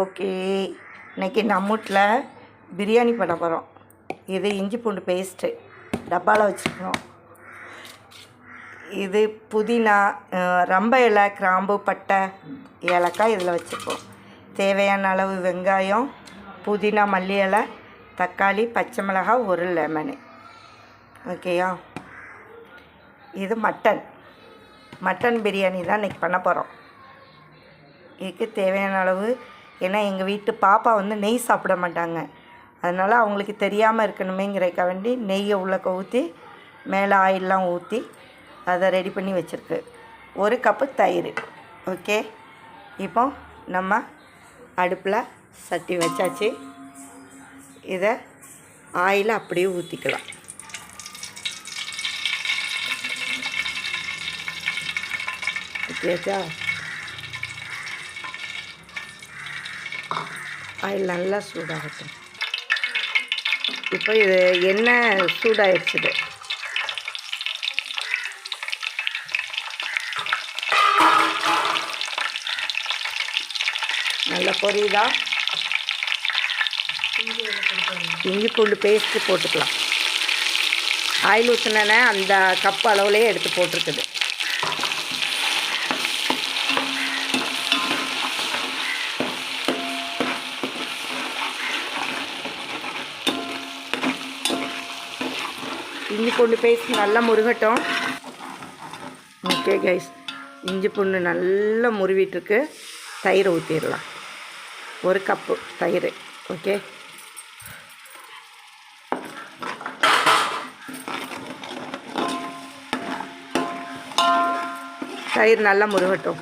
Okay, இன்றைக்கி நம்ம வீட்டில் பிரியாணி பண்ண போகிறோம். இது இஞ்சி பூண்டு பேஸ்ட்டு டப்பாவில் வச்சுருக்கோம். இது புதினா, ரம்ப இலை, கிராம்பு, பட்டை, ஏலக்காய் இதில் வச்சுருக்கோம். தேவையான அளவு வெங்காயம், புதினா, மல்லி இலை, தக்காளி, பச்சை மிளகாய், ஒரு லெமனு. ஓகேயா? இது மட்டன் பிரியாணி தான் இன்றைக்கி பண்ண போகிறோம். இதுக்கு தேவையான அளவு, ஏன்னா எங்கள் வீட்டு பாப்பா வந்து நெய் சாப்பிட மாட்டாங்க, அதனால் அவங்களுக்கு தெரியாமல் இருக்கணுமேங்கிறக்க வேண்டி நெய்யை உள்ளக்க ஊற்றி மேலே ஆயிலெலாம் ஊற்றி அதை ரெடி பண்ணி வச்சுருக்கு. 1 கப்பு தயிர். ஓகே, இப்போ நம்ம அடுப்பில் சட்டி வச்சாச்சு. இதை ஆயிலை அப்படியே ஊற்றிக்கலாம். ஊற்றியாச்சா? ஆயில் நல்லா சூடாகட்டும். இப்போ இது எண்ணெய் சூடாகிடுச்சுது. நல்லா பொரியுதா? இஞ்சி பூண்டு பேஸ்ட்டு போட்டுக்கலாம். ஆயில் ஊற்றினேன்னா அந்த கப் அளவுலேயே எடுத்து போட்டிருக்குது. இஞ்சி பூண்டு பேஸ்ட் நல்லா முருகட்டும். ஓகே கைஸ், இஞ்சி பூண்டு நல்லா முருவிட்டுருக்கு. தயிர் ஊற்றிடலாம். 1 கப்பு தயிர். ஓகே, தயிர் நல்லா முருகட்டும்.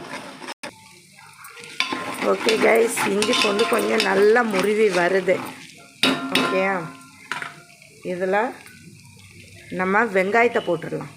ஓகே கைஸ், இஞ்சி பூண்டு கொஞ்சம் நல்லா முருவி வருது. ஓகேயா? இதில் நம்ம வெங்காயத்தை போட்டுடலாம்.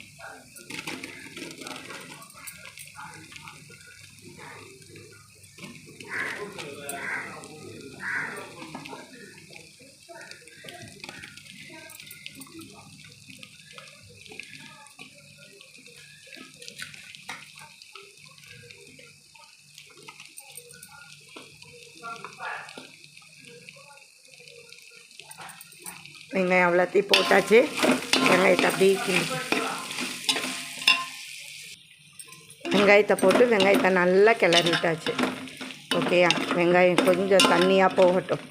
வெங்காயம் அவ்வளோத்தையும் போட்டாச்சு. வெங்காயத்தை அப்படியே வெங்காயத்தை போட்டு வெங்காயத்தை நல்லா கிளறி விட்டாச்சு. ஓகேயா? வெங்காயம் கொஞ்சம் தண்ணியாக போகட்டும்.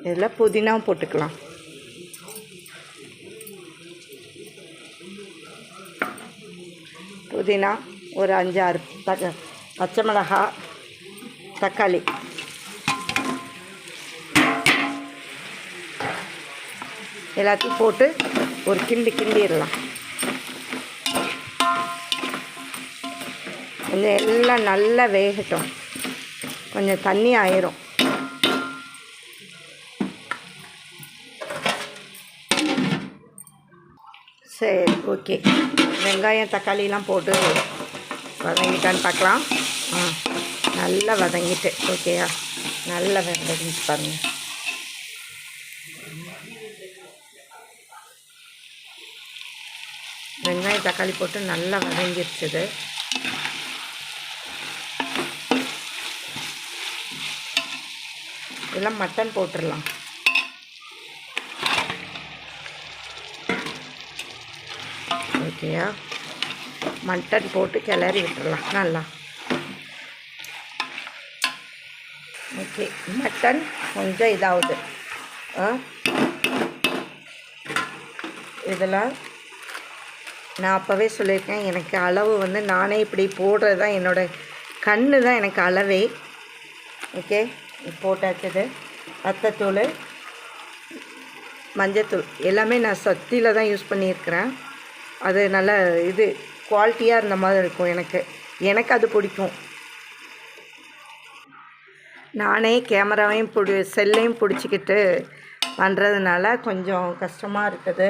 இதில் புதினாவும் போட்டுக்கலாம். புதினா ஒரு 5-6 பச்சை மிளகாய், தக்காளி எல்லாத்தையும் போட்டு ஒரு கிண்டிடலாம். கொஞ்சம் எல்லாம் நல்லா வேகட்டும். கொஞ்சம் தண்ணி ஆயிரும். சரி, ஓகே. வெங்காயம் தக்காளிலாம் போட்டு வதங்கிட்டான்னு பார்க்கலாம். நல்லா வதங்கிட்டு. ஓகேயா? நல்லா வதங்கிட்டு பாருங்கள். வெங்காயம் தக்காளி போட்டு நல்லா வதங்கிடுச்சுது. இதெல்லாம் மட்டன் போட்டுடலாம். ஓகேயா? மட்டன் போட்டு கிளறி விட்டுடலாம் நல்லா. ஓகே, மட்டன் கொஞ்சம் இதாகுது. இதில் நான் அப்போவே சொல்லியிருக்கேன், எனக்கு அளவு வந்து நானே இப்படி போடுறது தான் என்னோடய கண்ணு தான் எனக்கு அளவே. ஓகே, போட்டாச்சது. வத்தத்தூள், மஞ்சத்தூள் எல்லாமே நான் சத்தியில் தான் யூஸ் பண்ணியிருக்கிறேன். அது நல்ல இது குவாலிட்டியாக இருந்த மாதிரி இருக்கும். எனக்கு அது பிடிக்கும். நானே கேமராவையும் செல்லையும் பிடிச்சிக்கிட்டு பண்ணுறதுனால கொஞ்சம் கஷ்டமாக இருக்குது.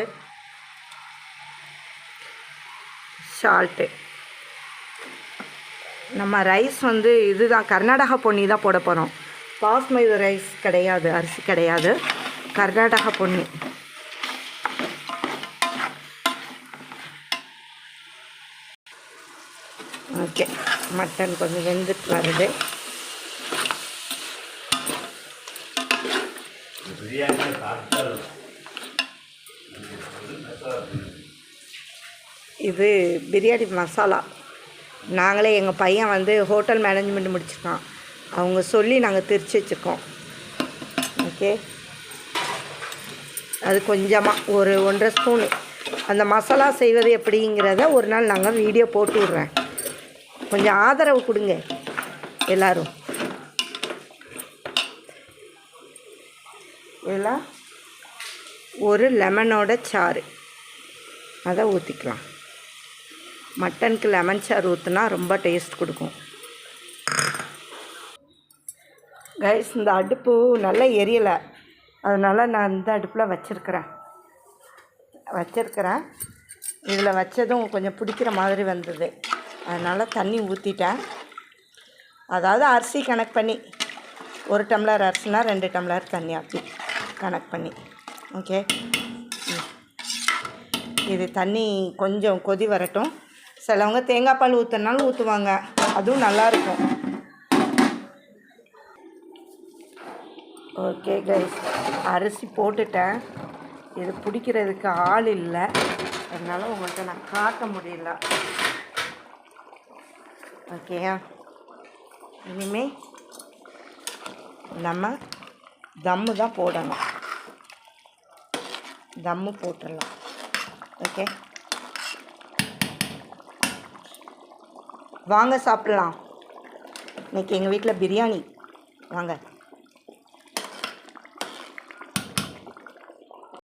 சால்ட்டு, நம்ம ரைஸ் வந்து இதுதான் கர்நாடகா பொன்னி தான் போட போகிறோம். பாஸ்மதி ரைஸ் கிடையாது, அரிசி கிடையாது, கர்நாடகா பொன்னி. ஓகே, மட்டன் கொஞ்சம் வெந்துட்டு வருது. இது பிரியாணி மசாலா. நாங்களே எங்கள் பையன் வந்து ஹோட்டல் மேனேஜ்மெண்ட் முடிச்சிருக்கான், அவங்க சொல்லி நாங்கள் திரிச்சு வச்சுருக்கோம். ஓகே, அது கொஞ்சமாக ஒரு 1.5 ஸ்பூனு. அந்த மசாலா செய்வது எப்படிங்கிறத ஒரு நாள் நாங்கள் வீடியோ போட்டு விட்றேன். கொஞ்சம் ஆதரவு கொடுங்க எல்லோரும். இதெல்லாம் ஒரு லெமனோட சாறு அதை ஊற்றிக்கலாம். மட்டனுக்கு லெமன் சாறு ஊற்றினா ரொம்ப டேஸ்ட் கொடுக்கும். கைஸ், இந்த அடுப்பு நல்லா எரியலை, அதனால் நான் இந்த அடுப்பில் வச்சுருக்கிறேன். இதில் வச்சதும் கொஞ்சம் பிடிக்கிற மாதிரி வந்தது, அதனால் தண்ணி ஊற்றிட்டேன். அதாவது அரிசி கணக்கு பண்ணி 1 டம்ளர் அரிசினா 2 டம்ளர் தண்ணி அப்படி கணக்கு பண்ணி. ஓகே, இது தண்ணி கொஞ்சம் கொதி வரட்டும். சிலவங்க தேங்காய் பால் ஊற்றினாலும் ஊற்றுவாங்க, அதுவும் நல்லாயிருக்கும். ஓகே கைஸ், அரிசி போட்டுட்டேன். இது பிடிக்கிறதுக்கு ஆள் இல்லை, அதனால் உங்கள்கிட்ட நான் காட்ட முடியல. ஓகேயா, இனிமேல் நம்ம தம்மு தான் போடணும். தம்மு போட்டுடலாம். ஓகே, வாங்க சாப்பிட்லாம். இன்றைக்கி எங்கள் வீட்டில் பிரியாணி. வாங்க.